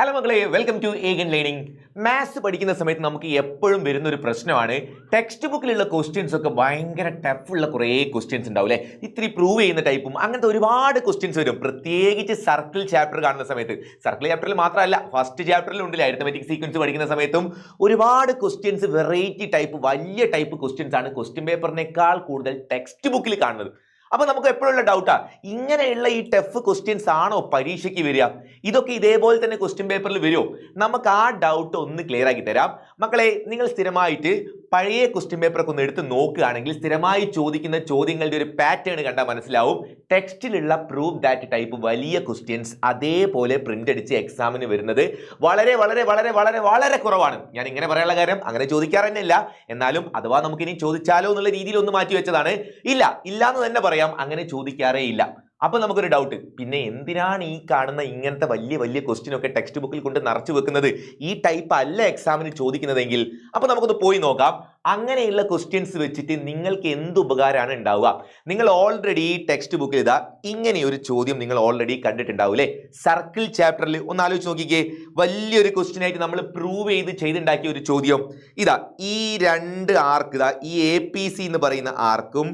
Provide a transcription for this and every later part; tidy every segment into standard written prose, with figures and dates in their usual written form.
Hello മക്കളെ, welcome to Egan learning. Maths പഠിക്കുന്ന സമയത്ത് നമുക്ക് എപ്പോഴും വരുന്ന ഒരു പ്രശ്നമാണ്, ടെക്സ്റ്റ് ബുക്കിലുള്ള ക്വസ്റ്റ്യൻസ് ഒക്കെ ഭയങ്കര ടഫുള്ള കുറേ ക്വസ്റ്റ്യൻസ് ഉണ്ടാവും അല്ലേ. ഇത്തിരി പ്രൂവ് ചെയ്യുന്ന ടൈപ്പും അങ്ങനത്തെ ഒരുപാട് ക്വസ്റ്റ്യൻസ് വരും, പ്രത്യേകിച്ച് സർക്കിൾ ചാപ്റ്റർ കാണുന്ന സമയത്ത്. സർക്കിൾ ചാപ്റ്ററിൽ മാത്രമല്ല, ഫസ്റ്റ് ചാപ്റ്ററിൽ ഉണ്ടല്ലേ അരിത്തമെറ്റിക് സീക്വൻസ് പഠിക്കുന്ന സമയത്തും ഒരുപാട് ക്വസ്റ്റ്യൻസ്, വെറൈറ്റി ടൈപ്പ്, വലിയ ടൈപ്പ് ക്വസ്റ്റ്യൻസ് ആണ് ക്വസ്റ്റ്യൻ പേപ്പറിനേക്കാൾ കൂടുതൽ ടെക്സ്റ്റ് ബുക്കിൽ കാണുന്നത്. അപ്പൊ നമുക്ക് എപ്പോഴുള്ള ഡൗട്ടാ, ഇങ്ങനെയുള്ള ഈ ടഫ് ക്വസ്റ്റ്യൻസ് ആണോ പരീക്ഷയ്ക്ക് വരിക? ഇതൊക്കെ ഇതേപോലെ തന്നെ ക്വസ്റ്റ്യൻ പേപ്പറിൽ വരുമോ? നമുക്ക് ആ ഡൗട്ട് ഒന്ന് ക്ലിയർ ആക്കി തരാം. മക്കളെ, നിങ്ങൾ സ്ഥിരമായിട്ട് പഴയ ക്വസ്റ്റ്യൻ പേപ്പറൊക്കെ ഒന്ന് എടുത്ത് നോക്കുകയാണെങ്കിൽ സ്ഥിരമായി ചോദിക്കുന്ന ചോദ്യങ്ങളുടെ ഒരു പാറ്റേൺ കണ്ടാൽ മനസ്സിലാവും. ടെക്സ്റ്റിലുള്ള പ്രൂവ് ദാറ്റ് ടൈപ്പ് വലിയ ക്വസ്റ്റ്യൻസ് അതേപോലെ പ്രിന്റ് അടിച്ച് എക്സാമിന് വരുന്നത് വളരെ വളരെ വളരെ വളരെ വളരെ കുറവാണ്. ഞാൻ ഇങ്ങനെ പറയാനുള്ള കാര്യം, അങ്ങനെ ചോദിക്കാറ് തന്നെ ഇല്ല, എന്നാലും അഥവാ നമുക്ക് ഇനി ചോദിച്ചാലോ എന്നുള്ള രീതിയിൽ ഒന്ന് മാറ്റി വെച്ചതാണ്. ഇല്ല എന്ന് തന്നെ പറയാം, അങ്ങനെ ചോദിക്കാറേ ഇല്ല. അപ്പൊ നമുക്കൊരു ഡൗട്ട്, പിന്നെ എന്തിനാണ് ഈ കാണുന്ന ഇങ്ങനത്തെ വലിയ വലിയ ക്വസ്റ്റ്യൻ ഒക്കെ ടെക്സ്റ്റ് ബുക്കിൽ കൊണ്ട് നിറച്ചു വെക്കുന്നത്? ഈ ടൈപ്പ് അല്ല എക്സാമിന് ചോദിക്കുന്നതെങ്കിൽ. അപ്പൊ നമുക്കൊന്ന് പോയി നോക്കാം, അങ്ങനെയുള്ള ക്വസ്റ്റ്യൻസ് വെച്ചിട്ട് നിങ്ങൾക്ക് എന്ത് ഉപകാരമാണ് ഉണ്ടാവുക. നിങ്ങൾ ഓൾറെഡി ടെക്സ്റ്റ് ബുക്കിൽ ഇതാ ഇങ്ങനെ ഒരു ചോദ്യം നിങ്ങൾ ഓൾറെഡി കണ്ടിട്ടുണ്ടാവും അല്ലേ. സർക്കിൾ ചാപ്റ്ററിൽ ഒന്ന് ആലോചിച്ച് നോക്കിക്കേ, വലിയൊരു ക്വസ്റ്റ്യൻ ആയിട്ട് നമ്മൾ പ്രൂവ് ചെയ്തുണ്ടാക്കിയ ഒരു ചോദ്യം. ഇതാ ഈ രണ്ട് ആർക്ക്, ഇതാ ഈ APC എന്ന് പറയുന്ന ആർക്കും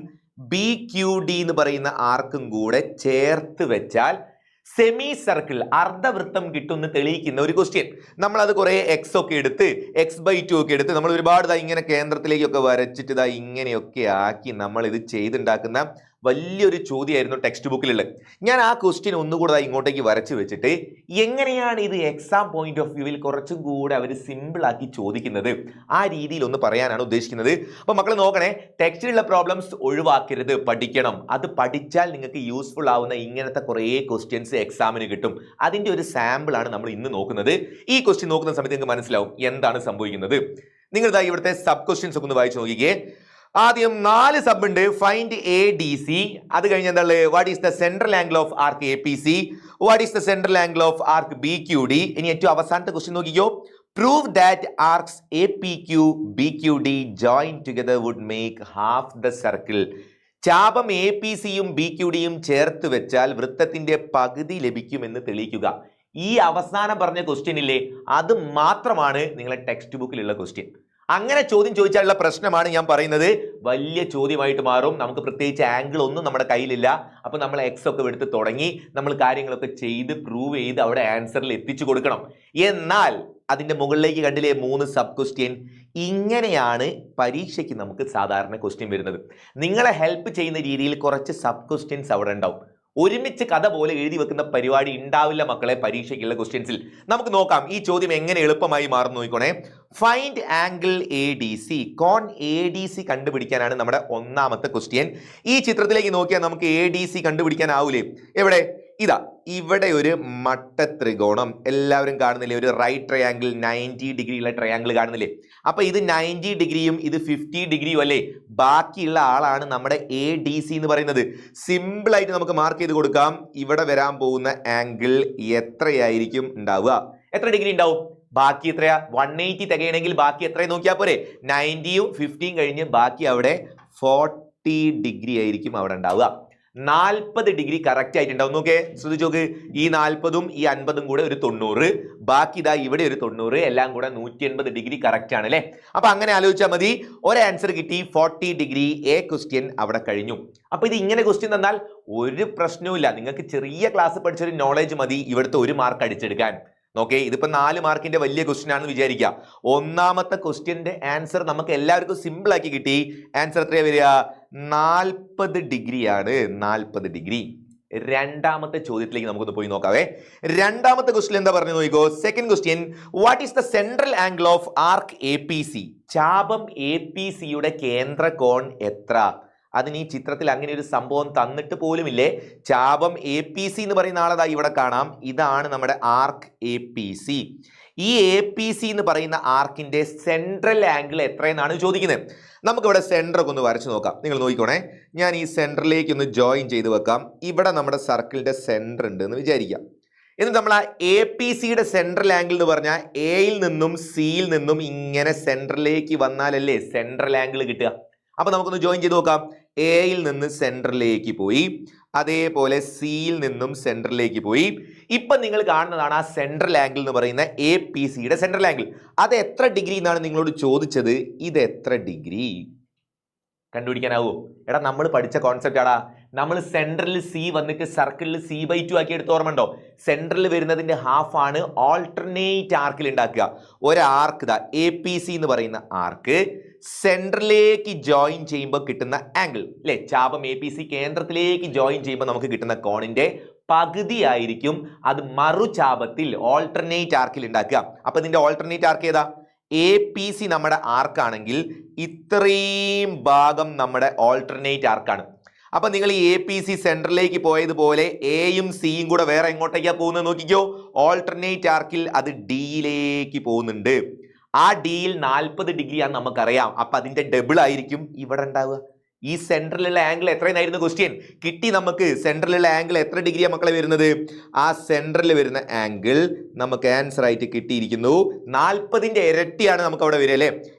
BQD എന്ന് പറയുന്ന ആർക്കും കൂടെ ചേർത്ത് വെച്ചാൽ സെമി സർക്കിൾ, അർദ്ധവൃത്തം കിട്ടുമെന്ന് തെളിയിക്കുന്ന ഒരു ക്വസ്റ്റ്യൻ. നമ്മൾ അത് കുറെ എക്സ് ഒക്കെ എടുത്ത്, x/2 ഒക്കെ എടുത്ത് നമ്മൾ ഒരുപാട് ഇങ്ങനെ കേന്ദ്രത്തിലേക്കൊക്കെ വരച്ചിട്ട് ഇതാ ഇങ്ങനെയൊക്കെ ആക്കി നമ്മൾ ഇത് ചെയ്തുണ്ടാക്കുന്ന വലിയൊരു ചോദ്യമായിരുന്നു ടെക്സ്റ്റ് ബുക്കിലുള്ളത്. ഞാൻ ആ ക്വസ്റ്റ്യൻ ഒന്നുകൂടെ ഇങ്ങോട്ടേക്ക് വരച്ച് വെച്ചിട്ട് എങ്ങനെയാണ് ഇത് എക്സാം പോയിന്റ് ഓഫ് വ്യൂവിൽ കുറച്ചും കൂടെ അവർ സിമ്പിൾ ആക്കി ചോദിക്കുന്നത്, ആ രീതിയിൽ ഒന്ന് പറയാനാണ് ഉദ്ദേശിക്കുന്നത്. അപ്പൊ മക്കൾ നോക്കണേ, ടെക്സ്റ്റിലുള്ള പ്രോബ്ലംസ് ഒഴിവാക്കരുത്, പഠിക്കണം. അത് പഠിച്ചാൽ നിങ്ങൾക്ക് യൂസ്ഫുൾ ആവുന്ന ഇങ്ങനത്തെ കുറേ ക്വസ്റ്റ്യൻസ് എക്സാമിന് കിട്ടും. അതിന്റെ ഒരു സാമ്പിൾ ആണ് നമ്മൾ ഇന്ന് നോക്കുന്നത്. ഈ ക്വസ്റ്റ്യൻ നോക്കുന്ന സമയത്ത് നിങ്ങൾക്ക് മനസ്സിലാവും എന്താണ് സംഭവിക്കുന്നത്. നിങ്ങൾ ഇതാ ഇവിടുത്തെ സബ് ക്വസ്റ്റ്യൻസ് ഒക്കെ ഒന്ന് വായിച്ചു നോക്കിക്കേ. ആദ്യം 4 സബ് ഉണ്ട്. ഫൈൻഡ് ADC, അത് കഴിഞ്ഞ എന്താണ്, what is the central angle of arc APC, what is the central angle of arc BQD. ഇനി ഏറ്റവും അവസാനത്തെ ക്വസ്റ്റ്യൻ നോക്കിക്കോ, prove that arcs APQ BQD join together would make half the circle. ചാപം APCയും BQDയും ചേർത്ത് വെച്ചാൽ വൃത്തത്തിന്റെ പകുതി ലഭിക്കുമെന്ന് തെളിയിക്കുക. ഈ അവസാനം പറഞ്ഞ ക്വസ്റ്റ്യൻ ഇല്ലേ, അത് മാത്രമാണ് നിങ്ങളെ ടെക്സ്റ്റ് ബുക്കിലുള്ള ക്വസ്റ്റ്യൻ. അങ്ങനെ ചോദ്യം ചോദിച്ചാലുള്ള പ്രശ്നമാണ് ഞാൻ പറയുന്നത്, വലിയ ചോദ്യമായിട്ട് മാറും. നമുക്ക് പ്രത്യേകിച്ച് ആംഗിൾ ഒന്നും നമ്മുടെ കയ്യിലില്ല. അപ്പൊ നമ്മൾ എക്സ് ഒക്കെ എടുത്ത് തുടങ്ങി നമ്മൾ കാര്യങ്ങളൊക്കെ ചെയ്ത് പ്രൂവ് ചെയ്ത് അവിടെ ആൻസറിൽ എത്തിച്ചു കൊടുക്കണം. എന്നാൽ അതിന്റെ മുകളിലേക്ക് കണ്ടില്ലേ 3 സബ് ക്വസ്റ്റ്യൻ. ഇങ്ങനെയാണ് പരീക്ഷയ്ക്ക് നമുക്ക് സാധാരണ ക്വസ്റ്റ്യൻ വരുന്നത്. നിങ്ങളെ ഹെൽപ്പ് ചെയ്യുന്ന രീതിയിൽ കുറച്ച് സബ് ക്വസ്റ്റ്യൻസ് അവിടെ ഉണ്ടാവും. ഒരുമിച്ച് കഥ പോലെ എഴുതി വെക്കുന്ന പരിപാടി ഉണ്ടാവില്ല മക്കളെ പരീക്ഷയ്ക്കുള്ള ക്വസ്റ്റ്യൻസിൽ. നമുക്ക് നോക്കാം ഈ ചോദ്യം എങ്ങനെ എളുപ്പമായി മാറുന്നു. നോക്കണേ, ഫൈൻഡ് ആംഗിൾ ADC, കോൺ ADC കണ്ടുപിടിക്കാനാണ് നമ്മുടെ ഒന്നാമത്തെ ക്വസ്റ്റ്യൻ. ഈ ചിത്രത്തിലേക്ക് നോക്കിയാൽ നമുക്ക് ADC കണ്ടുപിടിക്കാനാവൂലേ? എവിടെ? ഇതാ ഇവിടെ ഒരു മട്ട ത്രികോണം എല്ലാവരും കാണുന്നില്ലേ, ഒരു റൈറ്റ് ട്രയാങ്കിൾ 90 ഡിഗ്രി ഉള്ള ട്രയാങ്കിൾ കാണുന്നില്ലേ. അപ്പൊ ഇത് 90 ഡിഗ്രിയും ഇത് 50 ഡിഗ്രിയും അല്ലേ. ബാക്കിയുള്ള ആളാണ് നമ്മുടെ ADC എന്ന് പറയുന്നത്. സിമ്പിൾ ആയിട്ട് നമുക്ക് മാർക്ക് ചെയ്ത് കൊടുക്കാം. ഇവിടെ വരാൻ പോകുന്ന ആംഗിൾ എത്രയായിരിക്കും ഉണ്ടാവുക? എത്ര ഡിഗ്രി ഉണ്ടാവും? ബാക്കി എത്രയാ? 180 തികയണമെങ്കിൽ ബാക്കി എത്രയും നോക്കിയാൽ പോരെ. 90യും 50യും കഴിഞ്ഞ് ബാക്കി അവിടെ 40 ഡിഗ്രി ആയിരിക്കും അവിടെ ഉണ്ടാവുക. 40 ഡിഗ്രി കറക്റ്റ് ആയിട്ടുണ്ടാവും. നോക്കേ, ശ്രദ്ധിച്ചു നോക്ക്, ഈ 40ഉം ഈ 50ഉം കൂടെ ഒരു 90, ബാക്കി ഇതാ ഇവിടെ ഒരു 90, എല്ലാം കൂടെ 180 ഡിഗ്രി കറക്റ്റ് ആണ് അല്ലേ. അപ്പൊ അങ്ങനെ ആലോചിച്ചാൽ മതി. ഒരു ആൻസർ കിട്ടി, 40 ഡിഗ്രി. എ ക്വസ്റ്റ്യൻ അവിടെ കഴിഞ്ഞു. അപ്പൊ ഇത് ഇങ്ങനെ ക്വസ്റ്റ്യൻ തന്നാൽ ഒരു പ്രശ്നവും ഇല്ല. നിങ്ങൾക്ക് ചെറിയ ക്ലാസ് പഠിച്ചൊരു നോളേജ് മതി ഇവിടുത്തെ 1 മാർക്ക് അടിച്ചെടുക്കാൻ. നോക്കേ, ഇതിപ്പോ 4 മാർക്കിന്റെ വലിയ ക്വസ്റ്റ്യൻ ആണെന്ന് വിചാരിക്കുക. ഒന്നാമത്തെ ക്വസ്റ്റ്യന്റെ ആൻസർ നമുക്ക് എല്ലാവർക്കും സിമ്പിൾ ആക്കി കിട്ടി. ആൻസർ എത്രയാ വരിക? 40 ഡിഗ്രിയാണ്. 40 ഡിഗ്രി. രണ്ടാമത്തെ ചോദ്യത്തിലേക്ക് നമുക്കൊന്ന് പോയി നോക്കാവേ. രണ്ടാമത്തെ ക്വസ്റ്റ്യൻ എന്താ പറഞ്ഞു നോക്കിക്കോ. Second question, what is the central angle of arc APC? ചാപം APCയുടെ കേന്ദ്ര കോൺ എത്ര? അതിന് ഈ ചിത്രത്തിൽ അങ്ങനെ ഒരു സംഭവം തന്നിട്ട് പോലുമില്ലേ. ചാപം APC എന്ന് പറയുന്ന ആളതാ ഇവിടെ കാണാം. ഇതാണ് നമ്മുടെ ആർക്ക് APC. ഈ APC എന്ന് പറയുന്ന ആർക്കിന്റെ സെൻട്രൽ ആംഗിൾ എത്രയെന്നാണ് ചോദിക്കുന്നത്. നമുക്കിവിടെ സെൻറ്റർ ഒക്കെ ഒന്ന് വരച്ചു നോക്കാം. നിങ്ങൾ നോക്കിക്കോണേ, ഞാൻ ഈ സെൻറ്ററിലേക്ക് ഒന്ന് ജോയിൻ ചെയ്ത് വെക്കാം. ഇവിടെ നമ്മുടെ സർക്കിളിന്റെ സെൻറ്റർ ഉണ്ട് എന്ന് വിചാരിക്കാം. എന്നിട്ട് നമ്മൾ ആ APCയുടെ സെൻട്രൽ ആംഗിൾ എന്ന് പറഞ്ഞാൽ Aയിൽ നിന്നും Cയിൽ നിന്നും ഇങ്ങനെ സെൻറ്ററിലേക്ക് വന്നാലല്ലേ സെൻട്രൽ ആംഗിൾ കിട്ടുക. അപ്പൊ നമുക്കൊന്ന് ജോയിൻ ചെയ്ത് നോക്കാം. എയിൽ നിന്ന് സെന്ററിലേക്ക് പോയി, അതേപോലെ സിയിൽ നിന്നും സെന്ററിലേക്ക് പോയി. ഇപ്പൊ നിങ്ങൾ കാണുന്നതാണ് ആ സെൻട്രൽ ആംഗിൾ എന്ന് പറയുന്ന APCയുടെ സെൻട്രൽ ആംഗിൾ. അത് എത്ര ഡിഗ്രി എന്നാണ് നിങ്ങളോട് ചോദിച്ചത്. ഇത് എത്ര ഡിഗ്രി കണ്ടുപിടിക്കാനാവോ? എടാ നമ്മൾ പഠിച്ച കോൺസെപ്റ്റ് ആടാ. നമ്മൾ സെൻട്രലിൽ സി വന്നിട്ട് സർക്കിളിൽ C/2 ആക്കി എടുത്ത് ഓർമ്മ ഉണ്ടോ? സെൻട്രലിൽ വരുന്നതിന്റെ ഹാഫ് ആണ് ഓൾട്ടർനേറ്റ് ആർക്കിൽ ഉണ്ടാക്കുക. ഒരു ആർക്ക് ഇതാ APC എന്ന് പറയുന്ന ആർക്ക് സെൻട്രലിലേക്ക് ജോയിൻ ചെയ്യുമ്പോൾ കിട്ടുന്ന ആംഗിൾ അല്ലെ, ചാപം APC കേന്ദ്രത്തിലേക്ക് ജോയിൻ ചെയ്യുമ്പോൾ നമുക്ക് കിട്ടുന്ന കോണിന്റെ പകുതി ആയിരിക്കും അത് മറുചാപത്തിൽ ഓൾട്ടർനേറ്റ് ആർക്കിൽ ഉണ്ടാക്കുക. അപ്പൊ ഇതിന്റെ ഓൾട്ടർനേറ്റ് ആർക്ക് ഏതാ? APC നമ്മുടെ ആർക്കാണെങ്കിൽ ഇത്രയും ഭാഗം നമ്മുടെ ഓൾട്ടർനേറ്റ് ആർക്കാണ്. അപ്പൊ നിങ്ങൾ ഈ APC സെന്ററിലേക്ക് പോയതുപോലെ എയും സിയും കൂടെ വേറെ എങ്ങോട്ടേക്കാ പോകുന്നത് നോക്കിക്കോ. ഓൾട്ടർനേറ്റ് ആർക്കിൽ അത് ഡിയിലേക്ക് പോകുന്നുണ്ട്. ആ ഡിയിൽ 40 ഡിഗ്രിയാണ് നമുക്കറിയാം. അപ്പൊ അതിന്റെ ഡബിൾ ആയിരിക്കും ഇവിടെ ഉണ്ടാവുക. ഈ സെൻട്രലിലുള്ള ആംഗിൾ എത്രയെന്നായിരുന്നു ക്വസ്റ്റ്യൻ കിട്ടി നമുക്ക്. സെൻട്രലിലുള്ള ആംഗിൾ എത്ര ഡിഗ്രിയാണ് മക്കളെ വരുന്നത്? ആ സെൻട്രലിൽ വരുന്ന ആംഗിൾ നമുക്ക് ആൻസർ ആയിട്ട് കിട്ടിയിരിക്കുന്നു 40ന്റെ ഇരട്ടിയാണ് നമുക്ക് അവിടെ വരിക അല്ലേ.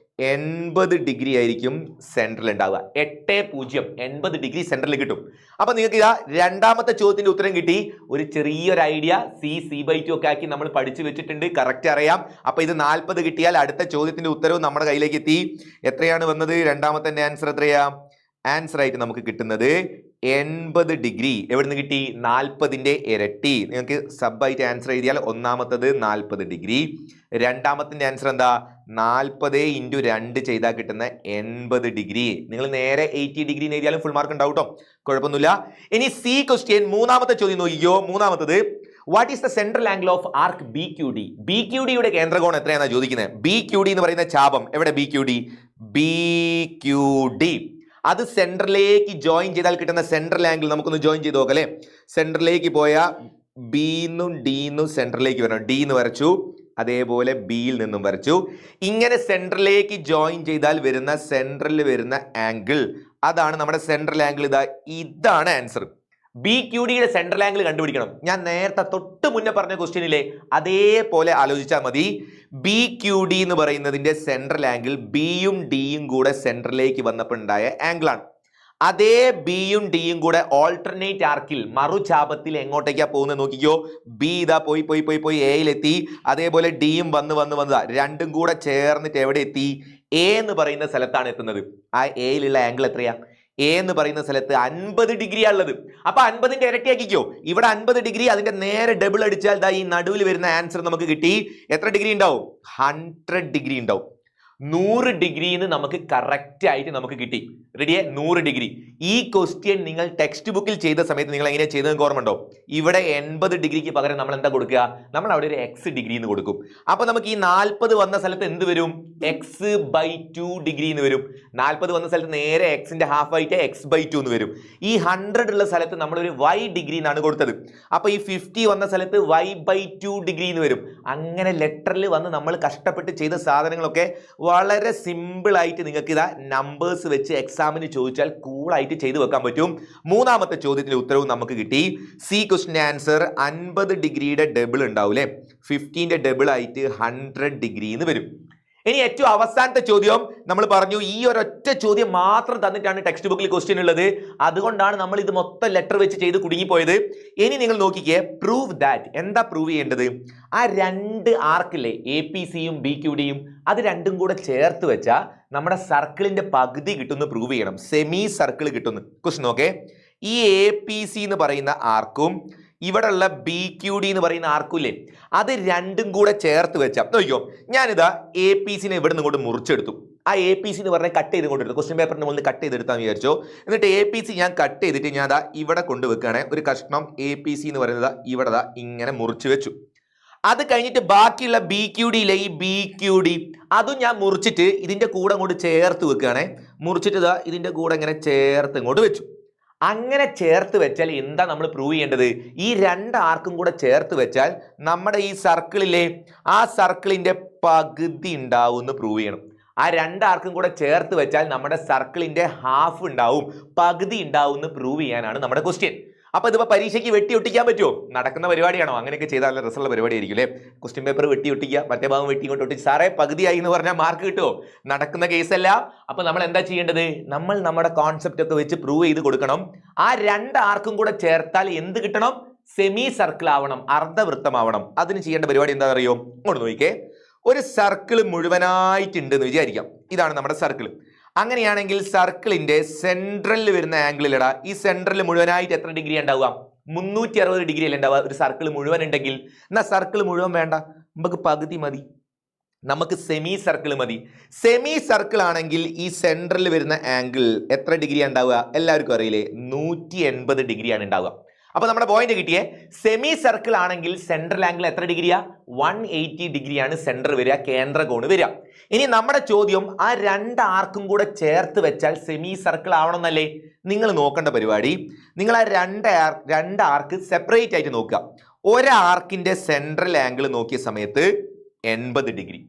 80 ഡിഗ്രി ആയിരിക്കും സെൻട്രൽ ഉണ്ടാവുക. 8 80 ഡിഗ്രി സെൻട്രലിൽ കിട്ടും. അപ്പൊ നിങ്ങൾക്ക് ഇതാ രണ്ടാമത്തെ ചോദ്യത്തിന്റെ ഉത്തരം കിട്ടി. ഒരു ചെറിയൊരു ഐഡിയ C/2 ഒക്കെ ആക്കി നമ്മൾ പഠിച്ചു വെച്ചിട്ടുണ്ട്, കറക്റ്റ് അറിയാം. അപ്പൊ ഇത് 40 കിട്ടിയാൽ അടുത്ത ചോദ്യത്തിന്റെ ഉത്തരവും നമ്മുടെ കയ്യിലേക്ക് എത്തി. എത്രയാണ് വന്നത്? രണ്ടാമത്തെ ആൻസർ എത്രയാ? ആൻസർ ആയിട്ട് നമുക്ക് കിട്ടുന്നത് 80 ഡിഗ്രി. എവിടുന്ന് കിട്ടി? 40ന്റെ ഇരട്ടി. നിങ്ങൾക്ക് സബായിട്ട് ആൻസർ എഴുതിയാൽ ഒന്നാമത്തത് 40 ഡിഗ്രി, രണ്ടാമത്തിന്റെ ആൻസർ എന്താ? 40 × 2 ചെയ്താൽ കിട്ടുന്ന 80 ഡിഗ്രി. നിങ്ങൾ നേരെ 80 ഡിഗ്രി എഴുതിയാലും ഫുൾ മാർക്ക് ഉണ്ടാവും കേട്ടോ, കുഴപ്പമൊന്നുമില്ല. ഇനി സി ക്വസ്റ്റ്യൻ മൂന്നാമത്തെ ചോദ്യം നോക്കിക്കോ. മൂന്നാമത്തത് what is the central angle of arc BQD? BQDയുടെ കേന്ദ്രകോണം എത്രയാണെന്നാണ് ചോദിക്കുന്നത്. BQD എന്ന് പറയുന്ന ചാപം എവിടെ? BQD അത് സെൻട്രലിലേക്ക് ജോയിൻ ചെയ്താൽ കിട്ടുന്ന സെൻട്രൽ ആംഗിൾ നമുക്കൊന്ന് ജോയിൻ ചെയ്ത് നോക്കാം അല്ലെ. സെൻട്രലിലേക്ക് പോയ ബിന്നും ഡിന്നും സെൻട്രലിലേക്ക് വരണം. ഡി എന്ന് വരച്ചു, അതേപോലെ ബിയിൽ നിന്നും വരച്ചു. ഇങ്ങനെ സെൻട്രലിലേക്ക് ജോയിൻ ചെയ്താൽ വരുന്ന സെൻട്രലിൽ വരുന്ന ആംഗിൾ അതാണ് നമ്മുടെ സെൻട്രൽ ആംഗിൾ. ഇതാണ് ആൻസർ. BQDയുടെ സെൻട്രൽ ആംഗിൾ കണ്ടുപിടിക്കണം. ഞാൻ നേരത്തെ തൊട്ട് മുന്നേ പറഞ്ഞ ക്വസ്റ്റ്യനിലെ അതേപോലെ ആലോചിച്ചാൽ മതി. BQD എന്ന് പറയുന്നതിന്റെ സെൻട്രൽ ആംഗിൾ ബിയും ഡിയും കൂടെ സെൻട്രലിലേക്ക് വന്നപ്പോൾ ഉണ്ടായ ആംഗിൾ ആണ്. അതേ ബിയും ഡിയും കൂടെ ഓൾട്ടർനേറ്റ് ആർക്കിൽ മറുചാപത്തിൽ എങ്ങോട്ടേക്കാ പോകുന്നത് നോക്കിക്കോ. ബി ഇതാ പോയി പോയി പോയി പോയി എയിലെത്തി, അതേപോലെ ഡിയും വന്നതാ രണ്ടും കൂടെ ചേർന്നിട്ട് എവിടെ എത്തി? എ എന്ന് പറയുന്ന സ്ഥലത്താണ് എത്തുന്നത്. ആ എയിലുള്ള ആംഗിൾ എത്രയാ? എ എന്ന് പറയുന്ന സ്ഥലത്ത് 50 ഡിഗ്രിയാണ് ഉള്ളത്. അപ്പൊ 50ന്റെ ഇരട്ടിയാക്കിക്കോ. ഇവിടെ 50 ഡിഗ്രി, അതിന്റെ നേരെ ഡബിൾ അടിച്ചാൽ ഈ നടുവിൽ വരുന്ന ആൻസർ നമുക്ക് കിട്ടി. എത്ര ഡിഗ്രി ഉണ്ടാവും? 100 ഡിഗ്രി ഉണ്ടാവും. 100 ഡിഗ്രിന്ന് നമുക്ക് കറക്റ്റ് ആയിട്ട് നമുക്ക് കിട്ടി. റെഡിയെ? 100 ഡിഗ്രി. ഈ ക്വസ്റ്റ്യൻ നിങ്ങൾ ടെക്സ്റ്റ് ബുക്കിൽ ചെയ്ത സമയത്ത് നിങ്ങൾ എങ്ങനെ ചെയ്തതെന്ന് ഓർമ്മയുണ്ടോ? ഇവിടെ 80 ഡിഗ്രിക്ക് പകരം നമ്മൾ എന്താ കൊടുക്കുക? നമ്മൾ അവിടെ ഒരു X ഡിഗ്രി എന്ന് കൊടുക്കും. അപ്പൊ നമുക്ക് ഈ 40 വന്ന സ്ഥലത്ത് എന്ത് വരും? X/2 ഡിഗ്രി എന്ന് വരും. 40 വന്ന സ്ഥലത്ത് നേരെ എക്സിന്റെ ഹാഫ് ആയിട്ട് X/2 എന്ന് വരും. ഈ 100 ഉള്ള സ്ഥലത്ത് നമ്മൾ ഒരു Y ഡിഗ്രി എന്നാണ് കൊടുത്തത്. അപ്പൊ ഈ 50 വന്ന സ്ഥലത്ത് Y/2 ഡിഗ്രി എന്ന് വരും. അങ്ങനെ ലെറ്ററിൽ വന്ന് നമ്മൾ കഷ്ടപ്പെട്ട് ചെയ്ത സാധനങ്ങളൊക്കെ വളരെ സിമ്പിൾ ആയിട്ട് നിങ്ങൾക്ക് ഇതാ നമ്പേഴ്സ് വെച്ച് എക്സാമിന് ചോദിച്ചാൽ കൂളായിട്ട് ചെയ്തു വെക്കാൻ പറ്റും. മൂന്നാമത്തെ ചോദ്യത്തിന്റെ ഉത്തരവും നമുക്ക് കിട്ടി. സി ക്വസ്റ്റ്യൻ ആൻസർ 50 ഡിഗ്രിയുടെ ഡബിൾ ഉണ്ടാവൂലേ, 15ന്റെ ഡബിൾ ആയിട്ട് 100 ഡിഗ്രി എന്ന് വരും. ഇനി ഏറ്റവും അവസാനത്തെ ചോദ്യം നമ്മൾ പറഞ്ഞു ഈ ഒരൊറ്റ ചോദ്യം മാത്രം തന്നിട്ടാണ് ടെക്സ്റ്റ് ബുക്കിൽ ക്വസ്റ്റ്യൻ ഉള്ളത്. അതുകൊണ്ടാണ് നമ്മൾ ഇത് മൊത്തം ലെറ്റർ വെച്ച് ചെയ്ത് കുടുങ്ങിപ്പോയത്. ഇനി നിങ്ങൾ നോക്കിക്കേ, പ്രൂവ് ദാറ്റ്. എന്താ പ്രൂവ് ചെയ്യേണ്ടത്? ആ രണ്ട് ആർക്കില്ലേ, APCയും BQDയും, അത് രണ്ടും കൂടെ ചേർത്ത് വെച്ചാൽ നമ്മുടെ സർക്കിളിന്റെ പകുതി കിട്ടുമെന്ന് പ്രൂവ് ചെയ്യണം. സെമി സർക്കിൾ കിട്ടുന്നു. Question okay. ഈ APC എന്ന് പറയുന്ന ആർക്കും ഇവിടെ ഉള്ള BQD എന്ന് പറയുന്ന ആർക്കില്ലേ, അത് രണ്ടും കൂടെ ചേർത്ത് വെച്ചാൽ നോക്കിക്കോ. ഞാനിതാ APCനെ ഇവിടെ നിന്ന് കൊണ്ട് മുറിച്ചെടുത്തു. ആ APC എന്ന് പറഞ്ഞാൽ കട്ട് ചെയ്ത് കൊണ്ടെടുത്തു. ക്വസ്റ്റ്യൻ പേപ്പറിന് മുകളിൽ കട്ട് ചെയ്തെടുത്താന്ന് വിചാരിച്ചോ. എന്നിട്ട് APC ഞാൻ കട്ട് ചെയ്തിട്ട് ഞാൻ അതാ ഇവിടെ കൊണ്ടുവെക്കുകയാണ്. ഒരു കഷ്ണം APC എന്ന് പറയുന്നത് ഇവിടെ ഇങ്ങനെ മുറിച്ച് വെച്ചു. അത് കഴിഞ്ഞിട്ട് ബാക്കിയുള്ള BQDയിലെ ഈ BQD അതും ഞാൻ മുറിച്ചിട്ട് ഇതിന്റെ കൂടെ അങ്ങോട്ട് ചേർത്ത് വെക്കുകയാണ്. മുറിച്ചിട്ട് ഇതാ ഇതിന്റെ കൂടെ ഇങ്ങനെ ചേർത്ത് ഇങ്ങോട്ട് വെച്ചു. അങ്ങനെ ചേർത്ത് വെച്ചാൽ എന്താ നമ്മൾ പ്രൂവ് ചെയ്യേണ്ടത്? ഈ രണ്ട് ആർക്കും കൂടെ ചേർത്ത് വെച്ചാൽ നമ്മുടെ ഈ സർക്കിളിലെ ആ സർക്കിളിന്റെ പകുതി ഉണ്ടാവും എന്ന് പ്രൂവ് ചെയ്യണം. ആ രണ്ടാർക്കും കൂടെ ചേർത്ത് വെച്ചാൽ നമ്മുടെ സർക്കിളിന്റെ ഹാഫ് ഉണ്ടാവും, പകുതി ഉണ്ടാവും എന്ന് പ്രൂവ് ചെയ്യാനാണ് നമ്മുടെ ക്വസ്റ്റ്യൻ. അപ്പൊ ഇതിപ്പോ പരീക്ഷയ്ക്ക് വെട്ടി ഒട്ടിക്കാൻ പറ്റുമോ? നടക്കുന്ന പരിപാടിയാണോ? അങ്ങനെയൊക്കെ ചെയ്താൽ നല്ല രസമുള്ള പരിപാടി ആയിരിക്കും അല്ലേ? ക്വസ്റ്റ്യൻ പേപ്പർ വെട്ടി ഒട്ടിക്കുക, മറ്റേ ഭാഗം വെട്ടി ഇങ്ങോട്ട് ഒട്ടിച്ച് സാറേ പകുതിയായി എന്ന് പറഞ്ഞാൽ മാർക്ക് കിട്ടുമോ? നടക്കുന്ന കേസല്ല. അപ്പൊ നമ്മൾ എന്താ ചെയ്യേണ്ടത്? നമ്മൾ നമ്മുടെ കോൺസെപ്റ്റ് ഒക്കെ വെച്ച് പ്രൂവ് ചെയ്ത് കൊടുക്കണം. ആ രണ്ട് ആർക്കും കൂടെ ചേർത്താൽ എന്ത് കിട്ടണം? സെമി സർക്കിൾ ആവണം, അർദ്ധവൃത്തമാവണം. അതിന് ചെയ്യേണ്ട പരിപാടി എന്താ അറിയോ? ഇങ്ങോട്ട് നോക്കിക്കേ. ഒരു സർക്കിൾ മുഴുവനായിട്ടുണ്ട് എന്ന് വിചാരിക്കാം. ഇതാണ് നമ്മുടെ സർക്കിൾ. അങ്ങനെയാണെങ്കിൽ സർക്കിളിന്റെ സെൻട്രലിൽ വരുന്ന ആംഗിൾ ഇടാ. ഈ സെൻട്രലിൽ മുഴുവനായിട്ട് എത്ര ഡിഗ്രി ഉണ്ടാവുക? 360 ഡിഗ്രി അല്ലേ ഉണ്ടാവുക ഒരു സർക്കിൾ മുഴുവൻ ഉണ്ടെങ്കിൽ. എന്നാ സർക്കിൾ മുഴുവൻ വേണ്ട, നമുക്ക് പകുതി മതി, നമുക്ക് സെമി സർക്കിൾ മതി. സെമി സർക്കിൾ ആണെങ്കിൽ ഈ സെൻട്രലിൽ വരുന്ന ആംഗിൾ എത്ര ഡിഗ്രി ഉണ്ടാവുക? എല്ലാവർക്കും അറിയില്ലേ, 180 ഡിഗ്രിയാണ് ഉണ്ടാവുക. അപ്പൊ നമ്മുടെ പോയിന്റ് കിട്ടിയേ. സെമി സർക്കിൾ ആണെങ്കിൽ സെൻട്രൽ ആംഗിൾ എത്ര ഡിഗ്രിയാ? 180 ഡിഗ്രിയാണ് സെന്റർ വരിക, കേന്ദ്ര കോണ് വരിക. ഇനി നമ്മുടെ ചോദ്യം ആ രണ്ട് ആർക്കും കൂടെ ചേർത്ത് വെച്ചാൽ സെമി സർക്കിൾ ആവണമെന്നല്ലേ? നിങ്ങൾ നോക്കേണ്ട പരിപാടി, നിങ്ങൾ ആ രണ്ട് ആർക്ക് സെപ്പറേറ്റ് ആയിട്ട് നോക്കുക. ഒരാർക്കിന്റെ സെൻട്രൽ ആംഗിൾ നോക്കിയ സമയത്ത് 80 ഡിഗ്രി.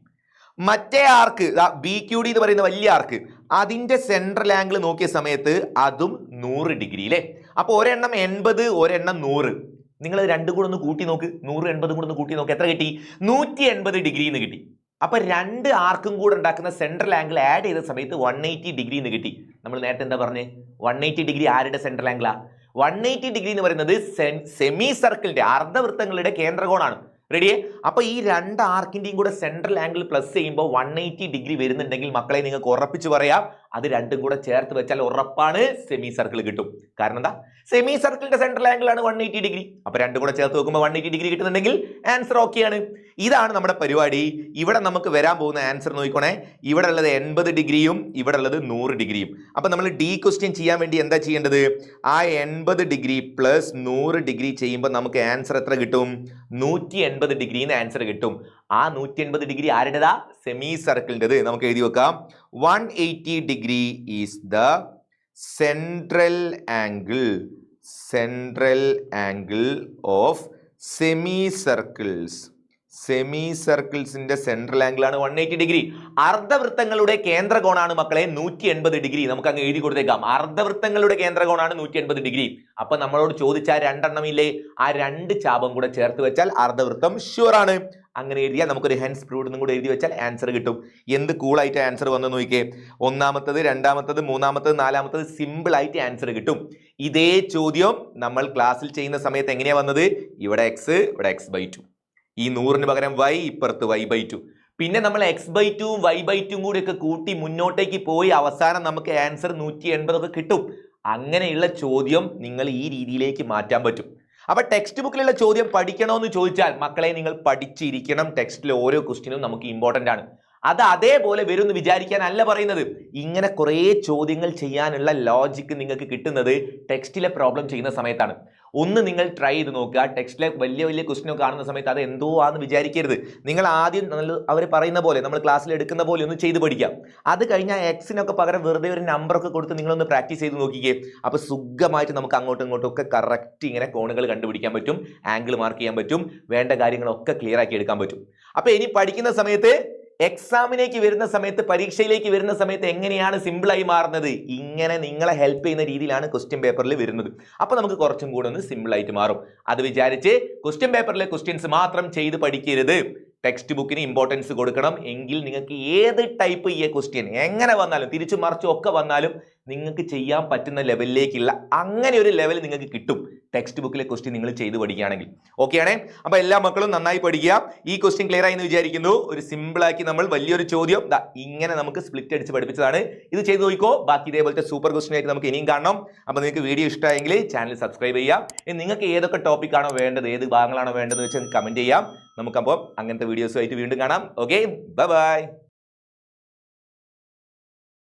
മറ്റേ ആർക്ക് ബി ക്യു ഡി എന്ന് പറയുന്ന വലിയ ആർക്ക്, അതിന്റെ സെൻട്രൽ ആംഗിൾ നോക്കിയ സമയത്ത് അതും 100 ഡിഗ്രി അല്ലേ? അപ്പൊ ഒരെണ്ണം 80, ഒരെണ്ണം 100. നിങ്ങൾ രണ്ടും കൂടെ ഒന്ന് കൂട്ടി നോക്ക്, 100 80 കൂടെ ഒന്ന് കൂട്ടി നോക്ക്, എത്ര കിട്ടി? 180 ഡിഗ്രി എന്ന് കിട്ടി. അപ്പൊ രണ്ട് ആർക്കും കൂടെ ഉണ്ടാക്കുന്ന സെൻട്രൽ ആംഗിൾ ആഡ് ചെയ്ത സമയത്ത് 180 ഡിഗ്രി എന്ന് കിട്ടി. നമ്മൾ നേരത്തെ എന്താ പറഞ്ഞേ? 180 ഡിഗ്രി ആരുടെ സെൻട്രൽ ആംഗിളാ? 180 ഡിഗ്രി എന്ന് പറയുന്നത് സെമി സർക്കിളിന്റെ അർദ്ധവൃത്തങ്ങളുടെ കേന്ദ്രകോണാണ്. റെഡിയേ? അപ്പൊ ഈ രണ്ട് ആർക്കിന്റെയും കൂടെ സെൻട്രൽ ആംഗിൾ പ്ലസ് ചെയ്യുമ്പോൾ 180 ഡിഗ്രി വരുന്നുണ്ടെങ്കിൽ മക്കളെ നിങ്ങൾക്ക് ഉറപ്പിച്ച് പറയാം, അത് രണ്ടും കൂടെ ചേർത്ത് വെച്ചാൽ ഉറപ്പാണ് സെമി സർക്കിൾ കിട്ടും. കാരണം എന്താ? സെമി സർക്കിളിന്റെ സെൻട്രൽ ആംഗിൾ ആണ് 180 ഡിഗ്രി. അപ്പൊ രണ്ടും കൂടെ ചേർത്ത് നോക്കുമ്പോൾ 180 ഡിഗ്രി കിട്ടുന്നുണ്ടെങ്കിൽ ആൻസർ ഓക്കെയാണ്. ഇതാണ് നമ്മുടെ പരിപാടി. ഇവിടെ നമുക്ക് വരാൻ പോകുന്ന ആൻസർ നോക്കിക്കോണേ. ഇവിടെ ഉള്ളത് 80 ഡിഗ്രിയും ഇവിടെ ഉള്ളത് 100 ഡിഗ്രിയും. അപ്പൊ നമ്മൾ ഡി ക്വസ്റ്റ്യൻ ചെയ്യാൻ വേണ്ടി എന്താ ചെയ്യേണ്ടത്? ആ 80 ഡിഗ്രി പ്ലസ് 100 ഡിഗ്രി ചെയ്യുമ്പോൾ നമുക്ക് ആൻസർ എത്ര കിട്ടും? 180 ഡിഗ്രിന്ന് ആൻസർ കിട്ടും. ആ 180 ഡിഗ്രി ആരുടേതാ? സെമി സർക്കിളിൻ്റെത്. നമുക്ക് എഴുതി വെക്കാം. 180 degree is the central angle of semi circles. Semi സർക്കിൾസിന്റെ സെൻട്രൽ ആംഗിൾ ആണ് 180 ഡിഗ്രി. അർദ്ധവൃത്തങ്ങളുടെ കേന്ദ്രകോണാണ് മക്കളെ 180 ഡിഗ്രി. നമുക്ക് അങ്ങ് എഴുതി കൊടുത്തേക്കാം. അർദ്ധവൃത്തങ്ങളുടെ കേന്ദ്രകോണാണ് 180 ഡിഗ്രി. അപ്പൊ നമ്മളോട് ചോദിച്ചാൽ രണ്ടെണ്ണം ഇല്ലേ? ആ രണ്ട് ചാപം കൂടെ ചേർത്ത് വെച്ചാൽ അർദ്ധവൃത്തം ഷുവർ ആണ്. അങ്ങനെ എഴുതിയാൽ നമുക്കൊരു ഹെൻസ് പ്രൂവ്ഡ് കൂടെ എഴുതി വെച്ചാൽ ആൻസർ കിട്ടും. എന്ത് കൂളായിട്ട് ആൻസർ വന്ന് നോക്കിയേ. ഒന്നാമത്തത്, രണ്ടാമത്തത്, മൂന്നാമത്തത്, നാലാമത്തത് സിമ്പിൾ ആയിട്ട് ആൻസർ കിട്ടും. ഇതേ ചോദ്യം നമ്മൾ ക്ലാസ്സിൽ ചെയ്യുന്ന സമയത്ത് എങ്ങനെയാ വന്നത്? ഇവിടെ എക്സ്, ഇവിടെ x/2. ഈ 100ന് പകരം y, ഇപ്പുറത്ത് y/2. പിന്നെ നമ്മൾ x/2 y/2 കൂടി ഒക്കെ കൂട്ടി മുന്നോട്ടേക്ക് പോയി അവസാനം നമുക്ക് ആൻസർ 180 ഒക്കെ കിട്ടും. അങ്ങനെയുള്ള ചോദ്യം നിങ്ങൾ ഈ രീതിയിലേക്ക് മാറ്റാൻ പറ്റും. അപ്പൊ ടെക്സ്റ്റ് ബുക്കിലുള്ള ചോദ്യം പഠിക്കണമെന്ന് ചോദിച്ചാൽ മക്കളെ നിങ്ങൾ പഠിച്ചിരിക്കണം. ടെക്സ്റ്റിലെ ഓരോ ക്വസ്റ്റ്യനും നമുക്ക് ഇമ്പോർട്ടന്റ് ആണ്. അത് അതേപോലെ വരും എന്ന് വിചാരിക്കാനല്ല പറയുന്നത്. ഇങ്ങനെ കുറേ ചോദ്യങ്ങൾ ചെയ്യാനുള്ള ലോജിക്ക് നിങ്ങൾക്ക് കിട്ടുന്നത് ടെക്സ്റ്റിലെ പ്രോബ്ലം ചെയ്യുന്ന സമയത്താണ്. ഒന്ന് നിങ്ങൾ ട്രൈ ചെയ്ത് നോക്കുക. ടെക്സ്റ്റിലെ വലിയ വലിയ ക്വസ്റ്റ്യൻ കാണുന്ന സമയത്ത് അത് എന്തോ ആണെന്ന് വിചാരിക്കരുത്. നിങ്ങൾ ആദ്യം അവർ പറയുന്ന പോലെ, നമ്മൾ ക്ലാസ്സിൽ എടുക്കുന്ന പോലെ ഒന്ന് ചെയ്ത് പഠിക്കാം. അത് കഴിഞ്ഞാൽ എക്സിനൊക്കെ പകരം വെറുതെ ഒരു നമ്പറൊക്കെ കൊടുത്ത് നിങ്ങളൊന്ന് പ്രാക്ടീസ് ചെയ്ത് നോക്കിക്കേ. അപ്പോൾ സുഖമായിട്ട് നമുക്ക് അങ്ങോട്ടും ഇങ്ങോട്ടും ഒക്കെ കറക്റ്റ് ഇങ്ങനെ കോണുകൾ കണ്ടുപിടിക്കാൻ പറ്റും, ആംഗിൾ മാർക്ക് ചെയ്യാൻ പറ്റും, വേണ്ട കാര്യങ്ങളൊക്കെ ക്ലിയർ ആക്കി എടുക്കാൻ പറ്റും. അപ്പോൾ ഇനി പഠിക്കുന്ന സമയത്ത്, എക്സാമിലേക്ക് വരുന്ന സമയത്ത്, പരീക്ഷയിലേക്ക് വരുന്ന സമയത്ത് എങ്ങനെയാണ് സിമ്പിളായി മാറുന്നത്? ഇങ്ങനെ നിങ്ങളെ ഹെൽപ്പ് ചെയ്യുന്ന രീതിയിലാണ് ക്വസ്റ്റ്യൻ പേപ്പറിൽ വരുന്നത്. അപ്പോൾ നമുക്ക് കുറച്ചും കൂടെ ഒന്ന് സിമ്പിളായിട്ട് മാറും. അത് വിചാരിച്ച് ക്വസ്റ്റ്യൻ പേപ്പറിലെ ക്വസ്റ്റ്യൻസ് മാത്രം ചെയ്ത് പഠിക്കരുത്. ടെക്സ്റ്റ് ബുക്കിന് ഇമ്പോർട്ടൻസ് കൊടുക്കണം. എങ്കിൽ നിങ്ങൾക്ക് ഏത് ടൈപ്പ് ഈ ക്വസ്റ്റ്യൻ എങ്ങനെ വന്നാലും, തിരിച്ചു മറിച്ചും ഒക്കെ വന്നാലും നിങ്ങൾക്ക് ചെയ്യാൻ പറ്റുന്ന ലെവലിലേക്കുള്ള അങ്ങനെ ഒരു ലെവൽ നിങ്ങൾക്ക് കിട്ടും ടെക്സ്റ്റ് ബുക്കിലെ ക്വസ്റ്റ്യൻ നിങ്ങൾ ചെയ്ത് പഠിക്കുകയാണെങ്കിൽ. ഓക്കെ ആണേ? അപ്പൊ എല്ലാ മക്കളും നന്നായി പഠിക്കുക. ഈ ക്വസ്റ്റ്യൻ ക്ലിയർ ആയി എന്ന് വിചാരിക്കുന്നു. ഒരു സിമ്പിൾ ആക്കി നമ്മൾ വലിയൊരു ചോദ്യം ഇങ്ങനെ നമുക്ക് സ്പ്ലിറ്റ് അടിച്ച് പഠിപ്പിച്ചതാണ്. ഇത് ചെയ്ത് നോക്കിക്കോ. ബാക്കി ഇതേപോലത്തെ സൂപ്പർ ക്വസ്റ്റ്യൻ ആയിട്ട് നമുക്ക് ഇനിയും കാണണം. അപ്പൊ നിങ്ങൾക്ക് വീഡിയോ ഇഷ്ടമായെങ്കിൽ ചാനൽ സബ്സ്ക്രൈബ് ചെയ്യാം. നിങ്ങൾക്ക് ഏതൊക്കെ ടോപ്പിക് ആണോ വേണ്ടത്, ഏത് ഭാഗങ്ങളാണോ വേണ്ടതെന്ന് വെച്ചാൽ കമന്റ് ചെയ്യാം. നമുക്കപ്പോൾ അങ്ങനത്തെ വീഡിയോസുമായിട്ട് വീണ്ടും കാണാം. Okay, bye bye.